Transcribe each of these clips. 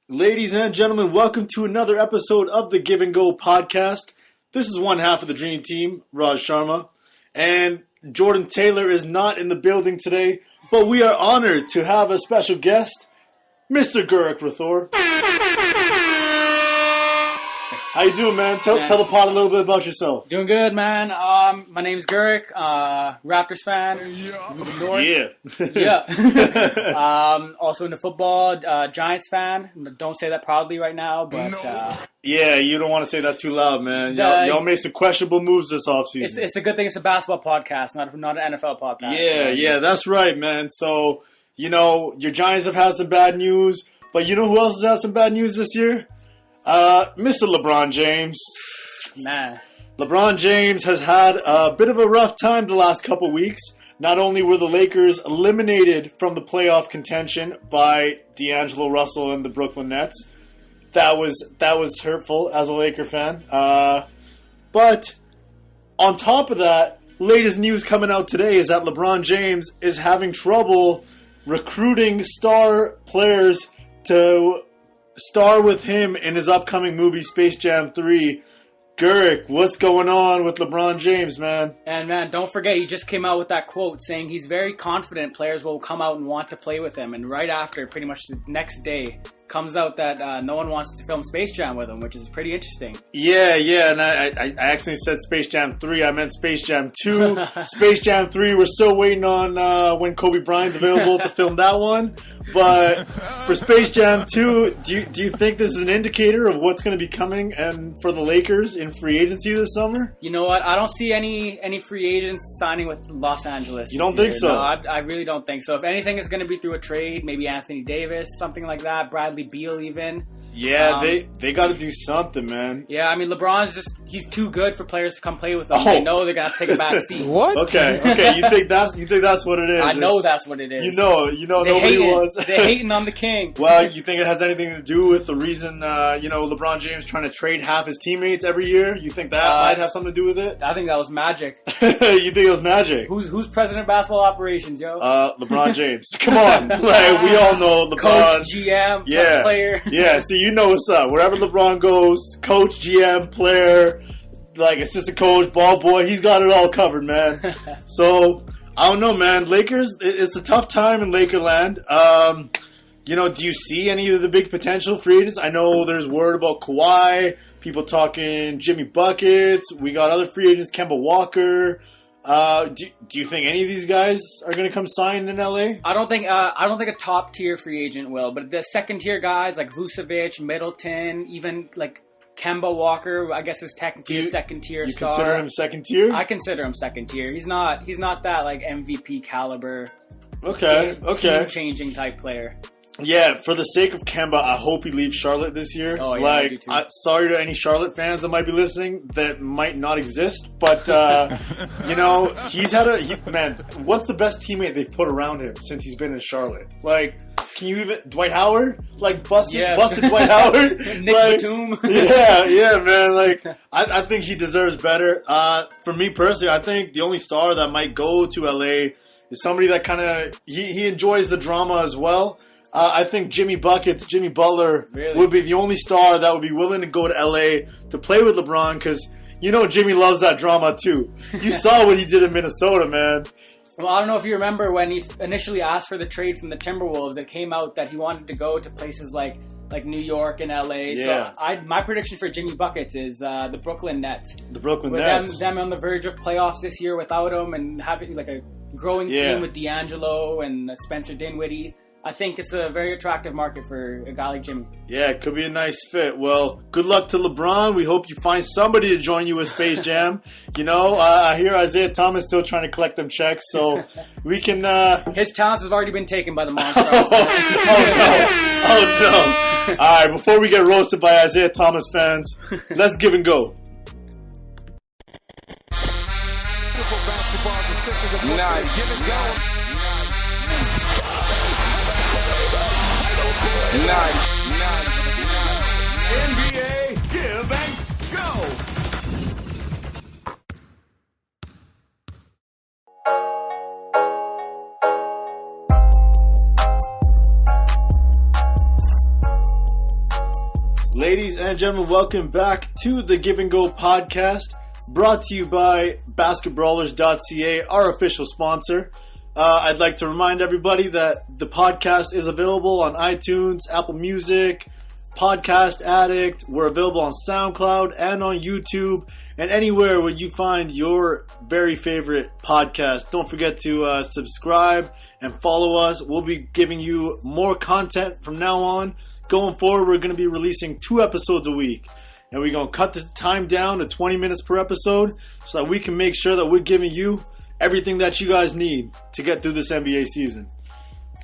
Ladies and gentlemen, welcome to another episode of the Give and Go podcast. This is one half of the Dream Team, Raj Sharma, and Jordan Taylor is not in the building today, but we are honored to have a special guest, Mr. Gurek Rathore. How you doing, man? Tell the pod a little bit about yourself. Doing good, man. My name's Gurek, Raptors fan. Yeah. Also into football, Giants fan. Don't say that proudly right now, but... Yeah, you don't want to say that too loud, man. Y'all made some questionable moves this offseason. It's a good thing it's a basketball podcast, not an NFL podcast. Yeah, that's right, man. So, your Giants have had some bad news, but you know who else has had some bad news this year? Mr. LeBron James. Nah. LeBron James has had a bit of a rough time the last couple weeks. Not only were the Lakers eliminated from the playoff contention by D'Angelo Russell and the Brooklyn Nets. That was hurtful as a Laker fan. But on top of that, latest news coming out today is that LeBron James is having trouble recruiting star players to star with him in his upcoming movie Space Jam 3. Gurek, what's going on with LeBron James, man? And man, don't forget, he just came out with that quote saying he's very confident players will come out and want to play with him. And right after, pretty much the next day, comes out that no one wants to film Space Jam with him, which is pretty interesting. Yeah, and I accidentally said Space Jam 3. I meant Space Jam 2. Space Jam 3, we're still waiting on when Kobe Bryant's available to film that one. But for Space Jam 2, do you think this is an indicator of what's going to be coming and for the Lakers in free agency this summer? You know what? I don't see any free agents signing with Los Angeles. You don't think so? No, I really don't think so. If anything is going to be through a trade, maybe Anthony Davis, something like that, Bradley Beal even. Yeah, they got to do something, man. Yeah, I mean, LeBron's he's too good for players to come play with him. Oh. They know they're going to take a back seat. What? Okay, you think that's what it is? I know that's what it is. You know nobody wants. They're hating on the king. Well, you think it has anything to do with the reason, LeBron James trying to trade half his teammates every year? You think that might have something to do with it? I think that was magic. You think it was magic? Who's president of basketball operations, yo? LeBron James. Come on. Like, we all know LeBron. Coach, GM, player. Yeah, see, you know what's up. Wherever LeBron goes, coach, GM, player, like assistant coach, ball boy, he's got it all covered, man. So, I don't know, man. Lakers, it's a tough time in Lakerland. Do you see any of the big potential free agents? I know there's word about Kawhi, people talking Jimmy Buckets. We got other free agents, Kemba Walker. Do you think any of these guys are going to come sign in LA? I don't think a top tier free agent will, but the second tier guys like Vucevic, Middleton, even like Kemba Walker, I guess is technically a second tier star. You consider him second tier? I consider him second tier. He's not that like MVP caliber. Okay. Team changing type player. Yeah, for the sake of Kemba, I hope he leaves Charlotte this year. Oh, yeah, I do too. Sorry to any Charlotte fans that might be listening that might not exist, but he's had man. What's the best teammate they've put around him since he's been in Charlotte? Like, can you even Dwight Howard? Like busted Dwight Howard? Nick Batum. Yeah, man. Like, I think he deserves better. For me personally, I think the only star that might go to LA is somebody that kind of he enjoys the drama as well. I think Jimmy Butler would be the only star that would be willing to go to LA to play with LeBron because, Jimmy loves that drama too. You saw what he did in Minnesota, man. Well, I don't know if you remember when he initially asked for the trade from the Timberwolves, it came out that he wanted to go to places like New York and LA. Yeah. So my prediction for Jimmy Buckets is the Brooklyn Nets. The Brooklyn Nets. With them on the verge of playoffs this year without him and having like a growing team with D'Angelo and Spencer Dinwiddie. I think it's a very attractive market for a guy like Jimmy. Yeah, it could be a nice fit. Well, good luck to LeBron. We hope you find somebody to join you with Space Jam. I hear Isaiah Thomas still trying to collect them checks, so we can... His chance has already been taken by the Monster. Oh, no. All right, before we get roasted by Isaiah Thomas fans, let's give and go. Give and go. NBA, give and go. Ladies and gentlemen, welcome back to the Give and Go podcast, brought to you by basketballers.ca, our official sponsor. I'd like to remind everybody that the podcast is available on iTunes, Apple Music, Podcast Addict. We're available on SoundCloud and on YouTube and anywhere where you find your very favorite podcast. Don't forget to subscribe and follow us. We'll be giving you more content from now on. Going forward, we're going to be releasing 2 episodes a week. And we're going to cut the time down to 20 minutes per episode so that we can make sure that we're giving you everything that you guys need to get through this NBA season.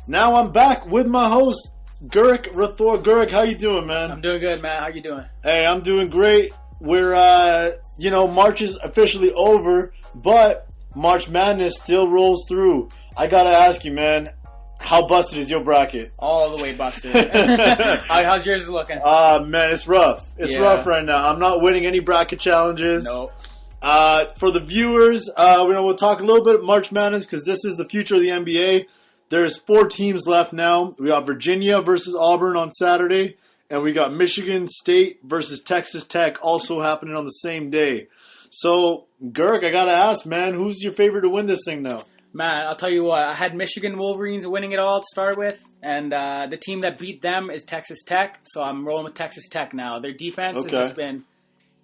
Now I'm back with my host, Gurek Rathore. Gurek, how you doing, man? I'm doing good, man. How you doing? Hey, I'm doing great. We're, March is officially over, but March Madness still rolls through. I got to ask you, man, how busted is your bracket? All the way busted. How's yours looking? Man, it's rough. It's rough right now. I'm not winning any bracket challenges. Nope. For the viewers, we'll talk a little bit March Madness because this is the future of the NBA. There's 4 teams left now. We got Virginia versus Auburn on Saturday, and we got Michigan State versus Texas Tech also happening on the same day. So, Gurk, I gotta ask, man, who's your favorite to win this thing now? Man, I'll tell you what. I had Michigan Wolverines winning it all to start with, and the team that beat them is Texas Tech, so I'm rolling with Texas Tech now. Their defense has just been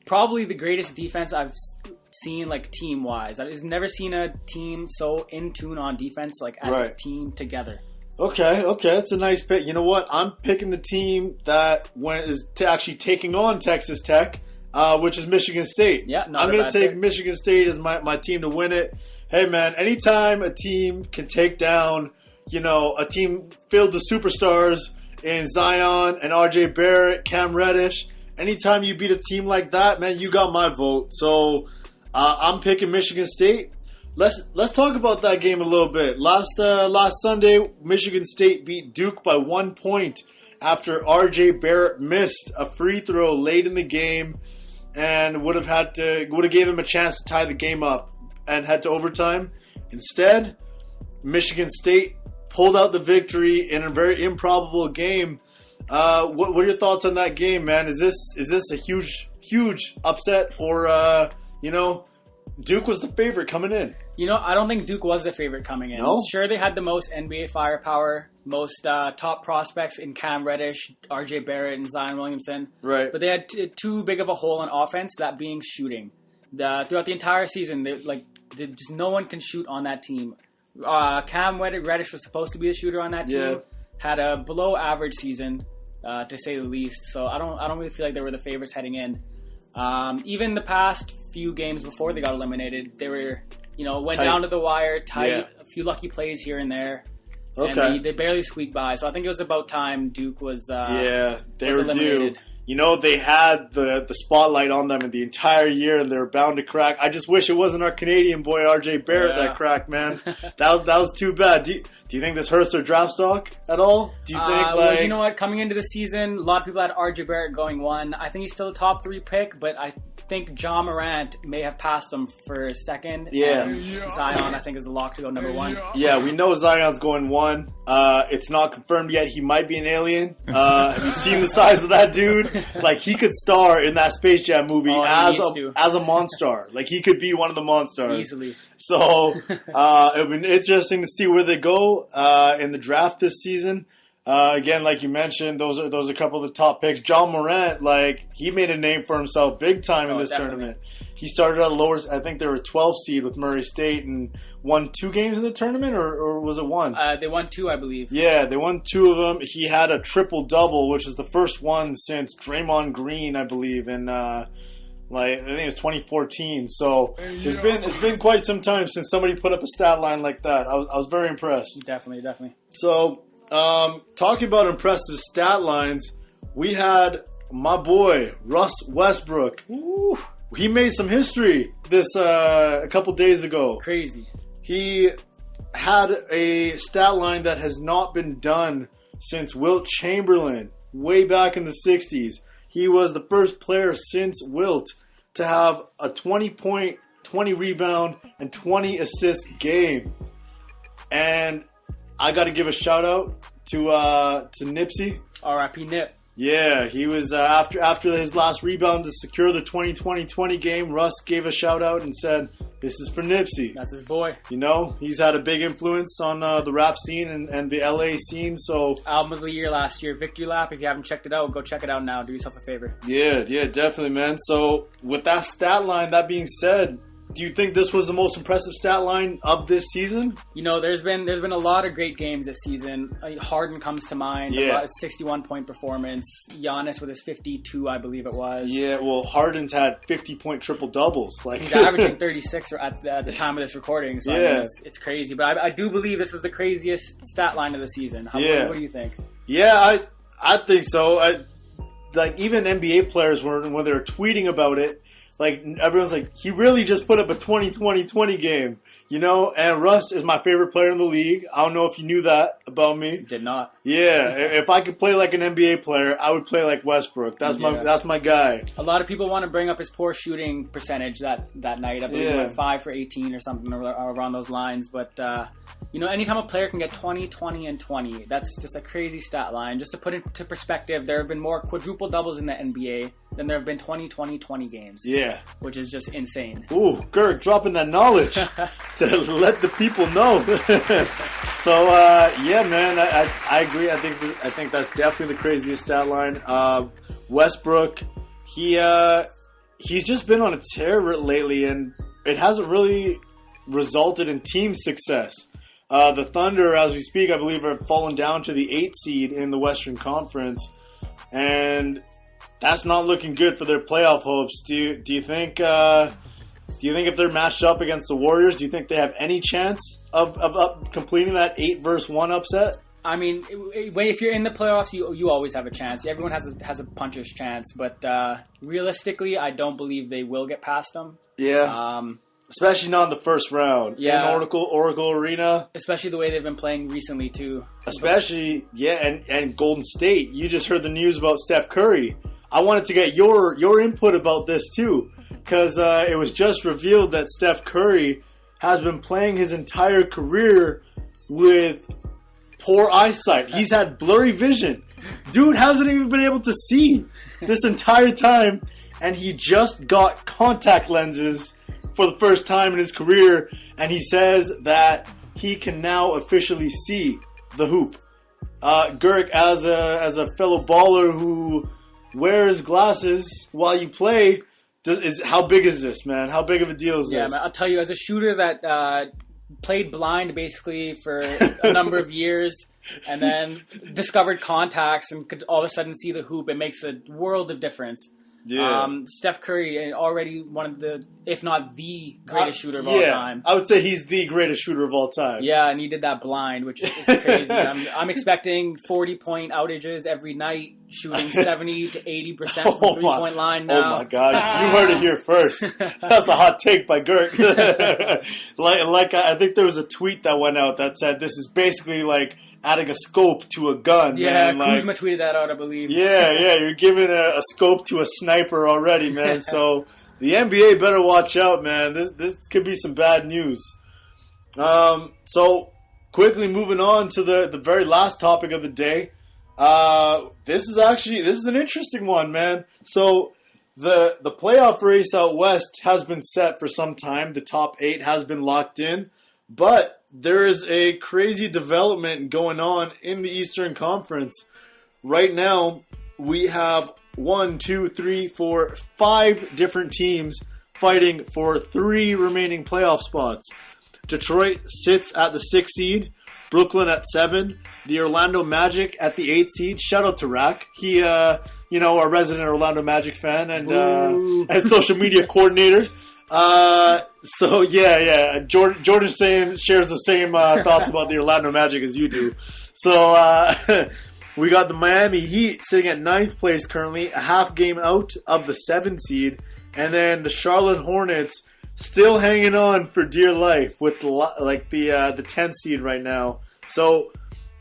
probably the greatest defense I've seen, like, team-wise. I've never seen a team so in tune on defense, like, as a team together. Okay, that's a nice pick. You know what? I'm picking the team that is actually taking on Texas Tech, which is Michigan State. Yeah, I'm going to take Michigan State as my team to win it. Hey, man, anytime a team can take down, a team filled with superstars in Zion and RJ Barrett, Cam Reddish, anytime you beat a team like that, man, you got my vote. So I'm picking Michigan State. Let's talk about that game a little bit. Last Sunday, Michigan State beat Duke by 1 point after RJ Barrett missed a free throw late in the game and would have gave them a chance to tie the game up and head to overtime. Instead, Michigan State pulled out the victory in a very improbable game. What are your thoughts on that game, man? Is this a huge upset, or Duke was the favorite coming in? I don't think Duke was the favorite coming in. No? Sure, they had the most NBA firepower, most top prospects in Cam Reddish, RJ Barrett, and Zion Williamson. Right. But they had too big of a hole in offense, that being shooting. Throughout the entire season, just no one can shoot on that team. Cam Reddish was supposed to be the shooter on that team. Yeah. Had a below average season, to say the least. So I don't really feel like they were the favorites heading in. Even the past few games before they got eliminated, they were, went tight down to the wire, tight, a few lucky plays here and there. Okay. And they barely squeaked by. So I think it was about time Duke was they were eliminated. due. They had the spotlight on them in the entire year, and they were bound to crack. I just wish it wasn't our Canadian boy, RJ Barrett, that cracked, man. that was too bad. Do you think this hurts their draft stock at all? Do you think, well, you know what? Coming into the season, a lot of people had RJ Barrett going 1. I think he's still a top 3 pick, but I think John Morant may have passed him for second. Yeah. And Zion, I think, is the lock to go number 1. Yeah, we know Zion's going 1. It's not confirmed yet. He might be an alien. Have you seen the size of that dude? Like, he could star in that Space Jam movie as a Monstar. Like, he could be one of the Monstars. Easily. So, it'll be interesting to see where they go in the draft this season. Again, like you mentioned, those are a couple of the top picks. John Morant, he made a name for himself big time in this tournament. He started at lower. I think they were 12 seed with Murray State and won 2 games in the tournament, or was it 1? They won 2, I believe. Yeah, they won 2 of them. He had a triple-double, which is the first one since Draymond Green, I believe, in I think it was 2014. So it's been quite some time since somebody put up a stat line like that. I was very impressed. Definitely. So, talking about impressive stat lines, we had my boy Russ Westbrook. Ooh. He made some history this a couple days ago. Crazy. He had a stat line that has not been done since Wilt Chamberlain way back in the 60s. He was the first player since Wilt to have a 20-point, 20 rebound, and 20 assist game. And I got to give a shout out to Nipsey. R.I.P. Nip. Yeah, he was after his last rebound to secure the 2020 game. Russ gave a shout out and said, "This is for Nipsey." That's his boy. You know, he's had a big influence on the rap scene and the LA scene. So Album of the year last year, Victory Lap. If you haven't checked it out, go check it out now. Do yourself a favor. yeah, definitely, man. So with that stat line, that being said, do you think this was the most impressive stat line of this season? You know, there's been a lot of great games this season. Harden comes to mind. Yeah. A 61-point performance. Giannis with his 52, I believe it was. Yeah, well, Harden's had 50-point triple doubles. Like He's averaging 36 at the time of this recording. So Yeah. I mean, it's crazy. But I do believe this is the craziest stat line of the season. Yeah. What do you think? Yeah, I think so. Like even NBA players when they're tweeting about it, like everyone's like, he really just put up a 20-20-20 game, you know. And Russ is my favorite player in the league. I don't know if you knew that about me. Did not. Yeah, if I could play like an NBA player, I would play like Westbrook. That's my guy. A lot of people want to bring up his poor shooting percentage that night. I believe he went 5 for 18 or something around those lines. But, you know, anytime a player can get 20, 20, and 20, that's just a crazy stat line. Just to put it into perspective, there have been more quadruple doubles in the NBA than there have been 20, 20, 20 games. Yeah. Which is just insane. Ooh, Gurek dropping that knowledge to let the people know. So, yeah, man, I agree. I think that's definitely the craziest stat line. Westbrook, he's just been on a tear lately, and it hasn't really resulted in team success. The Thunder, as we speak, I believe, have fallen down to the 8th seed in the Western Conference, and that's not looking good for their playoff hopes. Do you think if they're matched up against the Warriors, do you think they have any chance of completing that 8-1 upset? I mean, if you're in the playoffs, you always have a chance. Everyone has a puncher's chance, but realistically, I don't believe they will get past them. Yeah. Especially not in the first round. Yeah. In Oracle Arena. Especially the way they've been playing recently, too. Especially, and Golden State. You just heard the news about Steph Curry. I wanted to get your input about this, too. Because it was just revealed that Steph Curry has been playing his entire career with poor eyesight. He's had blurry vision. Dude hasn't even been able to see this entire time. And he just got contact lenses for the first time in his career, and he says that he can now officially see the hoop. Gurek, as a fellow baller who wears glasses while you play, how big is this, man? How big of a deal is this? Yeah, man, I'll tell you, as a shooter that played blind basically for a number of years, and then discovered contacts and could all of a sudden see the hoop, it makes a world of difference. Yeah. Steph Curry, already one of the, if not the greatest shooter of all time. I would say he's the greatest shooter of all time. Yeah, and he did that blind, which is crazy. I'm expecting 40-point outages every night, shooting 70 to 80% from the three-point line now. Oh my God, you heard it here first. That's a hot take by Gurek. like I think there was a tweet that went out that said this is basically like adding a scope to a gun. Yeah, man. Kuzma tweeted that out, I believe. Yeah, you're giving a scope to a sniper already, man. So the NBA better watch out, man. This could be some bad news. So quickly moving on to the very last topic of the day. This is an interesting one, man. So the playoff race out west has been set for some time. The top 8 has been locked in, but there is a crazy development going on in the Eastern Conference. Right now, we have 5 different teams fighting for 3 remaining playoff spots. Detroit sits at the 6th seed, Brooklyn at 7, the Orlando Magic at the 8th seed. Shout out to Rack. He, our resident Orlando Magic fan and social media coordinator. So yeah. Jordan shares the same thoughts about the Orlando Magic as you do. So we got the Miami Heat sitting at 9th place currently, a half game out of the 7th seed, and then the Charlotte Hornets still hanging on for dear life with the 10th seed right now. So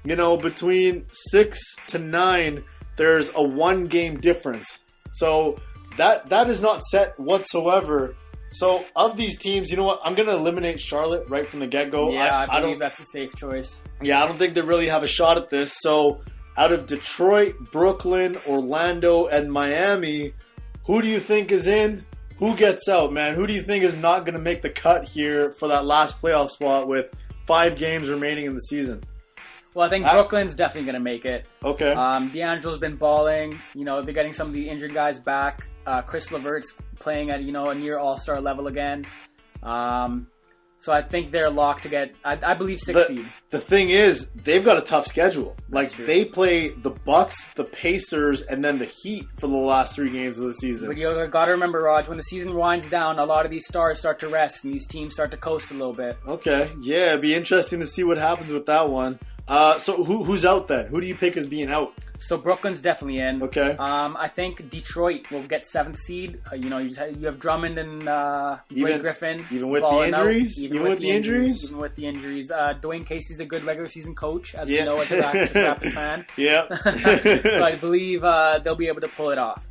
between 6 to 9, there's a 1-game difference. So that is not set whatsoever. So, of these teams, you know what? I'm going to eliminate Charlotte right from the get-go. Yeah, I believe that's a safe choice. Yeah, I don't think they really have a shot at this. So, out of Detroit, Brooklyn, Orlando, and Miami, who do you think is in? Who gets out, man? Who do you think is not going to make the cut here for that last playoff spot with 5 games remaining in the season? Well, I think Brooklyn's definitely going to make it. Okay. D'Angelo's been balling. They're getting some of the injured guys back. Chris LeVert's playing at, a near all-star level again. So I think they're locked to get, I believe, 6 seed. The thing is, they've got a tough schedule. They play the Bucks, the Pacers, and then the Heat for the last 3 games of the season. But you got to remember, Raj, when the season winds down, a lot of these stars start to rest, and these teams start to coast a little bit. Okay, yeah, it'd be interesting to see what happens with that one. So who's out then? Who do you pick as being out? So Brooklyn's definitely in. Okay. I think Detroit will get 7th seed. You have Drummond and Blake Griffin. Even with the injuries? Even with the injuries. Dwayne Casey's a good regular season coach, as we know as a Raptors fan. Yeah. So I believe they'll be able to pull it off.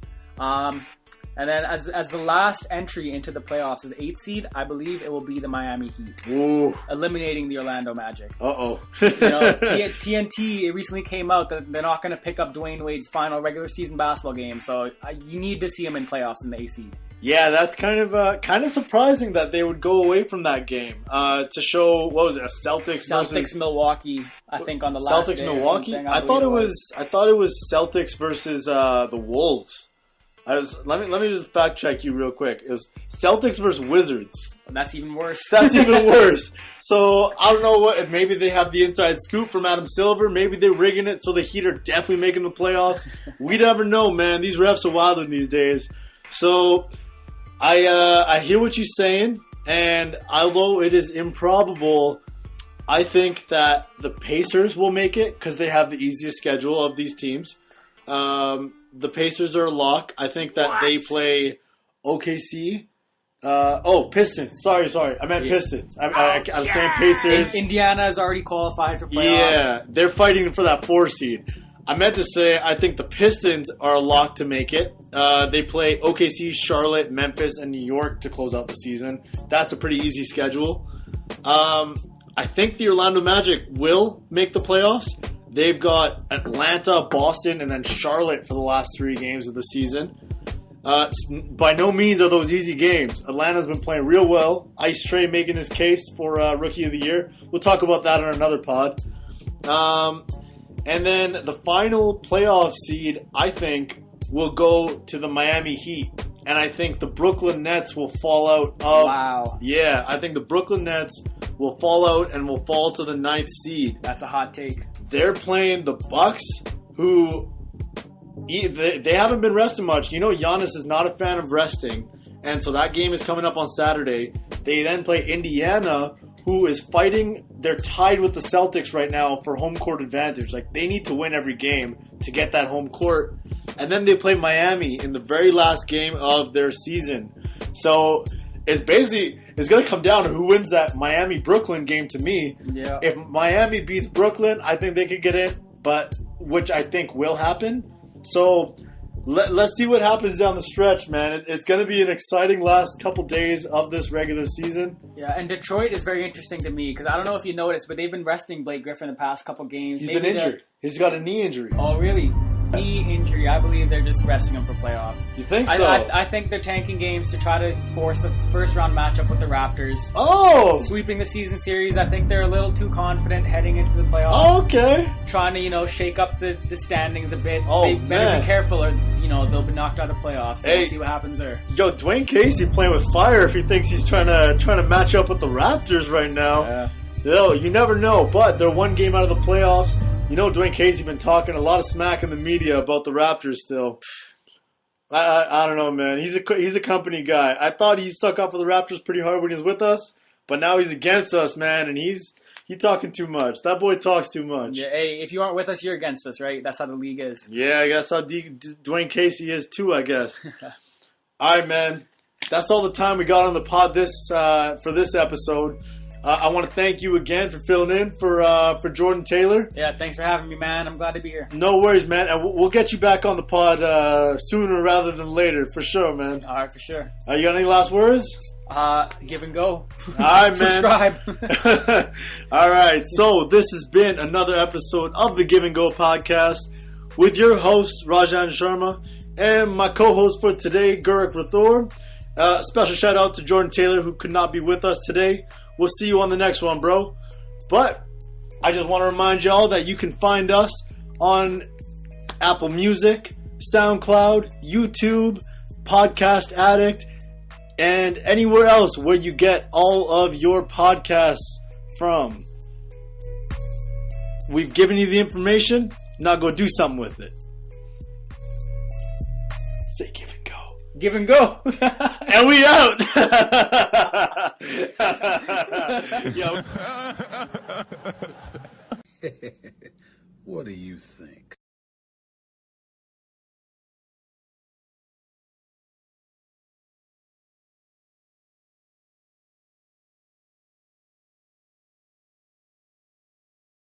And then as the last entry into the playoffs as 8th seed, I believe it will be the Miami Heat. Ooh. Eliminating the Orlando Magic. Uh-oh. TNT, it recently came out that they're not going to pick up Dwayne Wade's final regular season basketball game, so you need to see him in playoffs in the A seed. Yeah, that's kind of surprising that they would go away from that game to show, what was it, a Celtics Milwaukee, I think, on the last day. Celtics Milwaukee? I thought it was Celtics versus the Wolves. Let me just fact check you real quick. It was Celtics versus Wizards. And that's even worse. That's even worse. So I don't know what. Maybe they have the inside scoop from Adam Silver. Maybe they're rigging it so the Heat are definitely making the playoffs. We never know, man. These refs are wilder these days. So I hear what you're saying, and although it is improbable, I think that the Pacers will make it because they have the easiest schedule of these teams. The Pacers are a lock. I think that they play OKC. Pistons. Sorry. I meant Pistons. I was saying Pacers. Indiana is already qualified for playoffs. Yeah, they're fighting for that 4 seed. I meant to say I think the Pistons are a lock to make it. They play OKC, Charlotte, Memphis, and New York to close out the season. That's a pretty easy schedule. I think the Orlando Magic will make the playoffs. They've got Atlanta, Boston, and then Charlotte for the last 3 games of the season. By no means are those easy games. Atlanta's been playing real well. Ice Trae making his case for Rookie of the Year. We'll talk about that on another pod. And then the final playoff seed, I think, will go to the Miami Heat. And I think the Brooklyn Nets will fall out of... Wow. Yeah, I think the Brooklyn Nets will fall out and will fall to the 9th seed. That's a hot take. They're playing the Bucks, who they haven't been resting much. Giannis is not a fan of resting, and so that game is coming up on Saturday. They then play Indiana, who is fighting. They're tied with the Celtics right now for home court advantage. They need to win every game to get that home court. And then they play Miami in the very last game of their season. So it's going to come down to who wins that Miami-Brooklyn game to me. Yeah. If Miami beats Brooklyn, I think they could get in, which I think will happen. So let's see what happens down the stretch, man. It's going to be an exciting last couple days of this regular season. Yeah, and Detroit is very interesting to me because I don't know if you noticed, but they've been resting Blake Griffin the past couple games. He's been injured. He's got a knee injury. Oh, really? Knee injury. I believe they're just resting him for playoffs. You think so? I think they're tanking games to try to force the first round matchup with the Raptors. Oh! Sweeping the season series. I think they're a little too confident heading into the playoffs. Oh, okay. Trying to, shake up the standings a bit. Oh, they better be careful or, they'll be knocked out of playoffs. So we'll see what happens there. Yo, Dwayne Casey playing with fire if he thinks he's trying to match up with the Raptors right now. Yeah. Yo, you never know, but they're one game out of the playoffs. Dwayne Casey been talking a lot of smack in the media about the Raptors still. I don't know, man. He's a company guy. I thought he stuck up for the Raptors pretty hard when he was with us, but now he's against us, man, and he's talking too much. That boy talks too much. Yeah, hey, if you aren't with us, you're against us, right? That's how the league is. Yeah, I guess how Dwayne Casey is too, I guess. All right, man. That's all the time we got on the pod for this episode. I want to thank you again for filling in for Jordan Taylor. Yeah, thanks for having me, man. I'm glad to be here. No worries, man. And we'll get you back on the pod sooner rather than later, for sure, man. All right, for sure. You got any last words? Give and go. All right, man. Subscribe. All right. So this has been another episode of the Give and Go podcast with your host, Rajan Sharma, and my co-host for today, Gurek Rathore. Special shout out to Jordan Taylor, who could not be with us today. We'll see you on the next one, bro. But I just want to remind y'all that you can find us on Apple Music, SoundCloud, YouTube, Podcast Addict, and anywhere else where you get all of your podcasts from. We've given you the information. Now go do something with it. Say give and go. Give and go. And we out. Yo. What do you think?